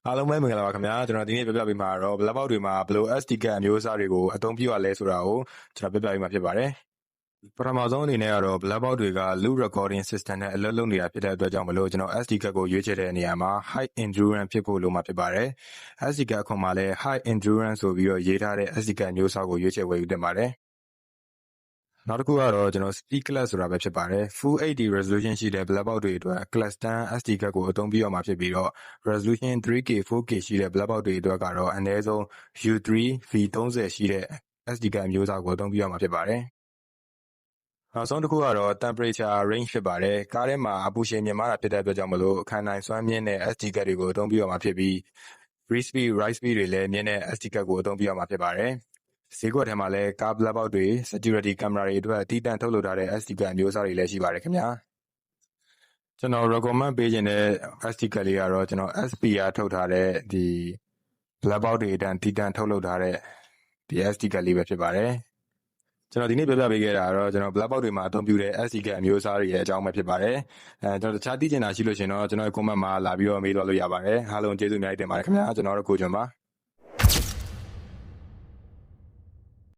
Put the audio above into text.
အားလုံးပဲမင်္ဂလာပါခင်ဗျာကျွန်တော်ဒီနေ့ပြပြပေးမှာတော့ Black Box တွေမှာဘယ်လို SD card အမျိုးအစားတွေကိုအသုံးပြုရလဲဆိုတာကိုကျွန်တော်ပြပြပေးမှာဖြစ်ပါတယ်ပထမဆုံးအနေနဲ့ကတော့ Black Box တွေက loop recording system နဲ့အလုပ်လုပ်နေတာဖြစ်တဲ့အတွက်ကြောင့်မလို့ကျွန်တော် SD card ကိုရွေးချယ်တဲ့နေရာမှာ high endurance ဖြစ်ဖို့လိုမှာဖြစ်ပါတယ် SD card အခွန်မှာလည်း high endurance ဆိုပြီးတော့ရေးထားတဲ့ SD card မျိုးအစားကိုရွေးချယ်ဝယ်ယူသင့်ပါတယ်နောက်တစ်ခုကတော့ကျွန်တော် speed class ဆိုတာပဲဖြစ်ပါတယ် Full HD resolution ရှိတဲ့ Black Box တွေအတွက် class 10 SD card ကိုအသုံးပြုရမှာဖြစ်ပြီးတော့ resolution 3K 4K ရှိတဲ့ Black Box တွေအတွက်ကတော့အနည်းဆုံး U3 V30 ရှိတဲ့ SD card မျိုးစားကိုအသုံးပြုရမှာဖြစ်ပါတယ်နောက်ဆုံးတစ်ခုကတော့ temperature range ဖြစ်ပါတယ်ကားထဲမှာအပူချိန်မြင့်မားတာဖြစ်တဲ့အတွက်ကြောင့်မလို့ခံနိုင်စွမ်းမြင့်တဲ့ SD card တွေကိုအသုံးပြုရမှာဖြစ်ပြီး read speed write speed တွေလည်းမြင့်တဲ့ SD card ကိုအသုံးပြုရမှာဖြစ်ပါတယ်ဈေးကွက်ထဲမှာလည်းကား Black Box တွေ security camera တွေအတွက်တည်တံ့ထုတ်လုပ်ထားတဲ့ SD card မျိုးစားတွေလည်းရှိပါတယ်ခင်ဗျာကျွန်တော် recommend ပေးခြင်းတဲ့ SD card လေးကတော့ကျွန်တော် SP ကထုတ်ထားတဲ့ဒီ Black Box တွေအတန်တည်တံ့ထုတ်လုပ်ထားတဲ့ဒီ SD card လေးပဲဖြစ်ပါတယ်ကျွန်တော်ဒီနေ့ပြပြပေးခဲ့တာကတော့ကျွန်တော် Black Box တွေမှာအသုံးပြုတဲ့ SD card အမျိုးအစားတွေရဲ့အကြောင်းပဲဖြစ်ပါတယ်ကျွန်တော်တခြားသိချင်တာရှိလို့ရှင်တော့ကျွန်တော်ရဲ့ comment မှာလာပြီးတော့မေးတော့လို့ရပါတယ်အားလုံးကျေးဇူးအများကြီးတင်ပါတယ်ခင်ဗျာကျွန်တော်တို့ကိုကျွန်းပါ